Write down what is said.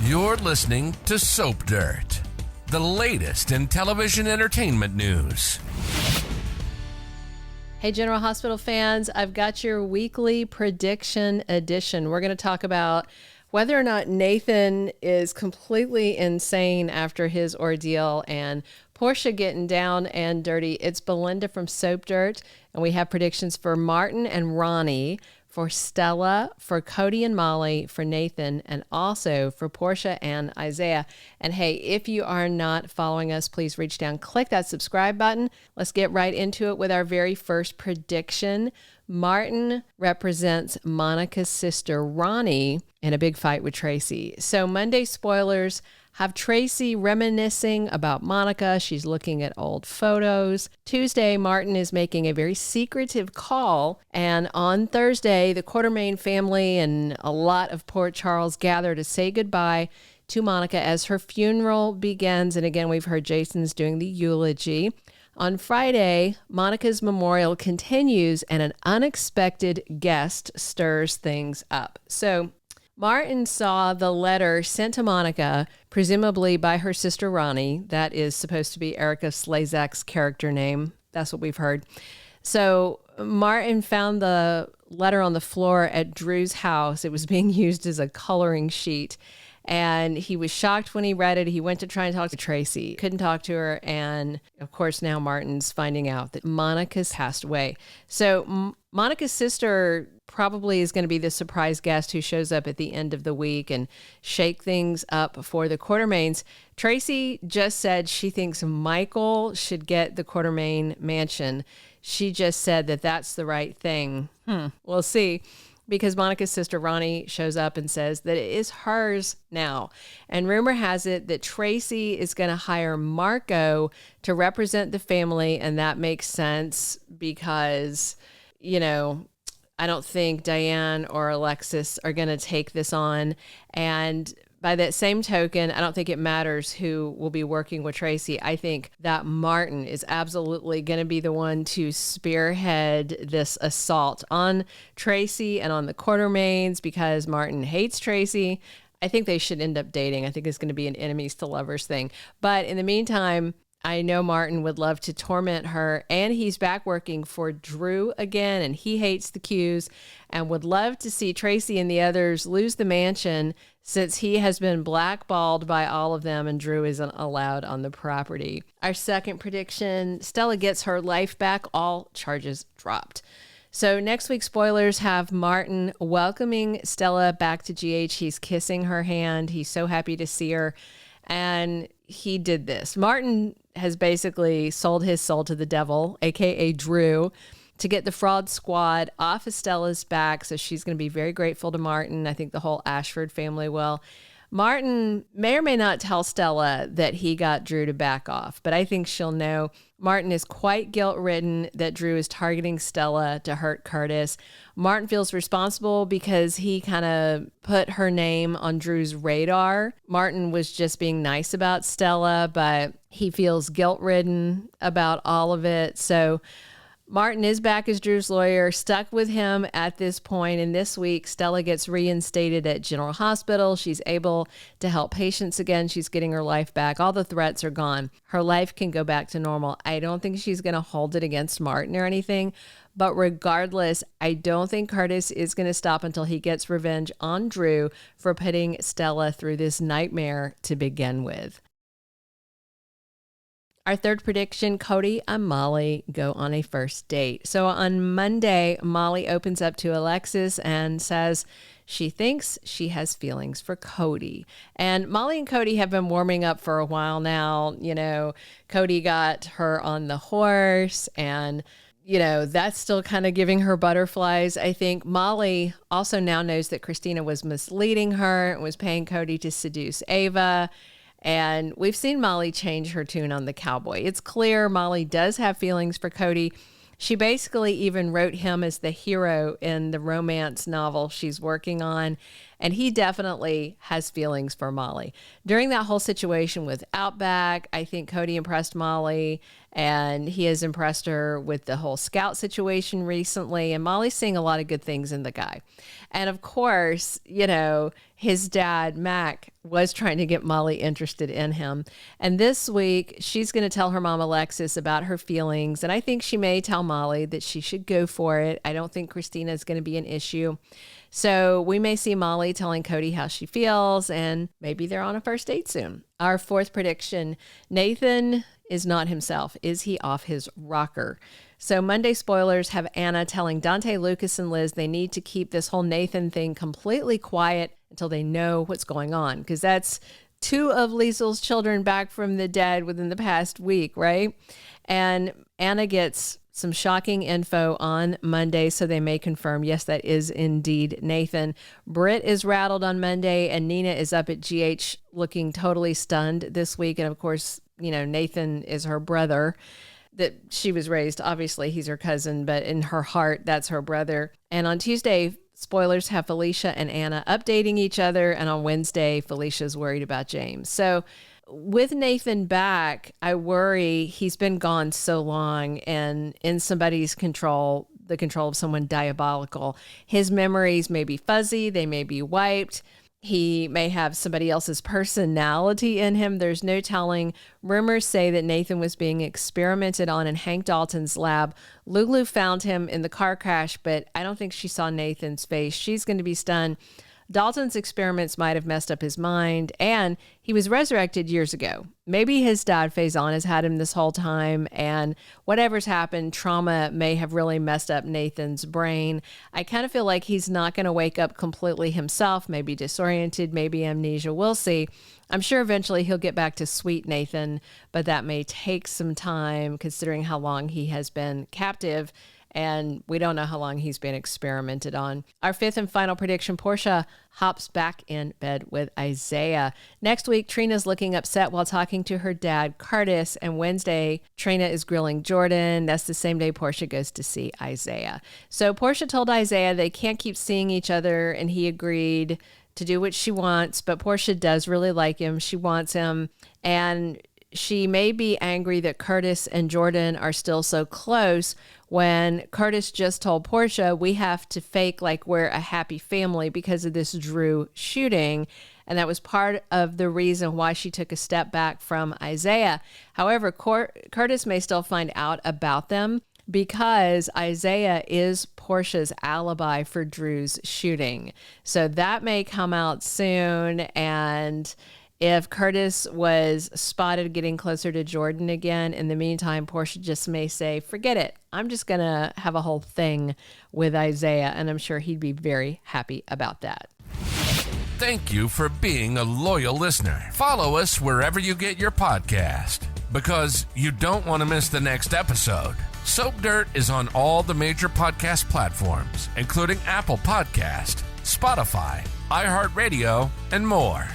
You're listening to Soap Dirt, the latest in television entertainment news. Hey, General Hospital fans, I've got your weekly prediction edition. We're going to talk about whether or not Nathan is completely insane after his ordeal and Portia getting down and dirty. It's Belinda from Soap Dirt, and we have predictions for Martin and Ronnie, for Stella, for Cody and Molly, for Nathan, and also for Portia and Isaiah. And hey, if you are not following us, please reach down, click that subscribe button. Let's get right into it with our very first prediction. Martin represents Monica's sister, Ronnie, in a big fight with Tracy. So Monday spoilers have Tracy reminiscing about Monica. She's looking at old photos. Tuesday, Martin is making a very secretive call. And on Thursday, the Quartermaine family and a lot of Port Charles gather to say goodbye to Monica as her funeral begins. And again, we've heard Jason's doing the eulogy. On Friday, Monica's memorial continues and an unexpected guest stirs things up. So Martin saw the letter sent to Monica, presumably by her sister Ronnie. That is supposed to be Erica Slezak's character name. That's what we've heard. So Martin found the letter on the floor at Drew's house. It was being used as a coloring sheet. And he was shocked when he read it. He went to try and talk to Tracy, couldn't talk to her. And of course, now Martin's finding out that Monica's passed away. So Monica's sister probably is going to be the surprise guest who shows up at the end of the week and shake things up for the Quartermaines. Tracy just said she thinks Michael should get the Quartermaine mansion. She just said that that's the right thing. We'll see. Because Monica's sister Ronnie shows up and says that it is hers now. And rumor has it that Tracy is going to hire Marco to represent the family. And that makes sense because, you know, I don't think Diane or Alexis are going to take this on. And by that same token, I don't think it matters who will be working with Tracy. I think that Martin is absolutely going to be the one to spearhead this assault on Tracy and on the Quartermaines because Martin hates Tracy. I think they should end up dating. I think it's going to be an enemies to lovers thing. But in the meantime, I know Martin would love to torment her, and he's back working for Drew again, and he hates the Qs and would love to see Tracy and the others lose the mansion since he has been blackballed by all of them and Drew isn't allowed on the property. Our second prediction, Stella gets her life back, all charges dropped. So next week's spoilers have Martin welcoming Stella back to GH. He's kissing her hand. He's so happy to see her. And he did this. Martin has basically sold his soul to the devil, aka Drew, to get the fraud squad off of Stella's back. So she's going to be very grateful to Martin. I think the whole Ashford family will. Martin may or may not tell Stella that he got Drew to back off, but I think she'll know. Martin is quite guilt-ridden that Drew is targeting Stella to hurt Curtis. Martin feels responsible because he kind of put her name on Drew's radar. Martin was just being nice about Stella, but he feels guilt-ridden about all of it. So Martin is back as Drew's lawyer, stuck with him at this point. And this week, Stella gets reinstated at General Hospital. She's able to help patients again. She's getting her life back. All the threats are gone. Her life can go back to normal. I don't think she's going to hold it against Martin or anything. But regardless, I don't think Curtis is going to stop until he gets revenge on Drew for putting Stella through this nightmare to begin with. Our third prediction, Cody and Molly go on a first date. So on Monday, Molly opens up to Alexis and says she thinks she has feelings for Cody. And Molly and Cody have been warming up for a while now. You know, Cody got her on the horse and, you know, that's still kind of giving her butterflies. I think Molly also now knows that Christina was misleading her and was paying Cody to seduce Ava. And we've seen Molly change her tune on the cowboy. It's clear Molly does have feelings for Cody. She basically even wrote him as the hero in the romance novel she's working on. And he definitely has feelings for Molly. During that whole situation with Outback, I think Cody impressed Molly. And he has impressed her with the whole scout situation recently. And Molly's seeing a lot of good things in the guy. And of course, his dad, Mac, was trying to get Molly interested in him. And this week, she's going to tell her mom, Alexis, about her feelings. And I think she may tell Molly that she should go for it. I don't think Christina is going to be an issue. So we may see Molly telling Cody how she feels, and maybe they're on a first date soon. Our fourth prediction, Nathan is not himself. Is he off his rocker? So Monday spoilers have Anna telling Dante, Lucas, and Liz they need to keep this whole Nathan thing completely quiet until they know what's going on, because that's 2 of Liesel's children back from the dead within the past week, right? And Anna gets some shocking info on Monday, so they may confirm, yes, that is indeed Nathan. Britt is rattled on Monday, and Nina is up at GH looking totally stunned this week. And of course, Nathan is her brother that she was raised. Obviously, he's her cousin, but in her heart, that's her brother. And on Tuesday, spoilers have Felicia and Anna updating each other. And on Wednesday, Felicia's worried about James. So with Nathan back, I worry he's been gone so long and in somebody's control, the control of someone diabolical. His memories may be fuzzy. They may be wiped. He may have somebody else's personality in him. There's no telling. Rumors say that Nathan was being experimented on in Hank Dalton's lab. Lulu found him in the car crash, but I don't think she saw Nathan's face. She's going to be stunned. Dalton's experiments might have messed up his mind, and he was resurrected years ago. Maybe his dad, Faison, has had him this whole time, and whatever's happened, trauma may have really messed up Nathan's brain. I kind of feel like he's not going to wake up completely himself, maybe disoriented, maybe amnesia. We'll see. I'm sure eventually he'll get back to sweet Nathan, but that may take some time considering how long he has been captive. And we don't know how long he's been experimented on. Our fifth and final prediction, Portia hops back in bed with Isaiah. Next week, Trina's looking upset while talking to her dad, Curtis. And Wednesday, Trina is grilling Jordan. That's the same day Portia goes to see Isaiah. So Portia told Isaiah they can't keep seeing each other, and he agreed to do what she wants. But Portia does really like him. She wants him. And she may be angry that Curtis and Jordan are still so close when Curtis just told Portia, we have to fake like we're a happy family because of this Drew shooting. And that was part of the reason why she took a step back from Isaiah. However, Curtis may still find out about them because Isaiah is Portia's alibi for Drew's shooting. So that may come out soon. And if Curtis was spotted getting closer to Jordan again, in the meantime, Portia just may say, forget it. I'm just going to have a whole thing with Isaiah. And I'm sure he'd be very happy about that. Thank you for being a loyal listener. Follow us wherever you get your podcast, because you don't want to miss the next episode. Soap Dirt is on all the major podcast platforms, including Apple Podcast, Spotify, iHeartRadio, and more.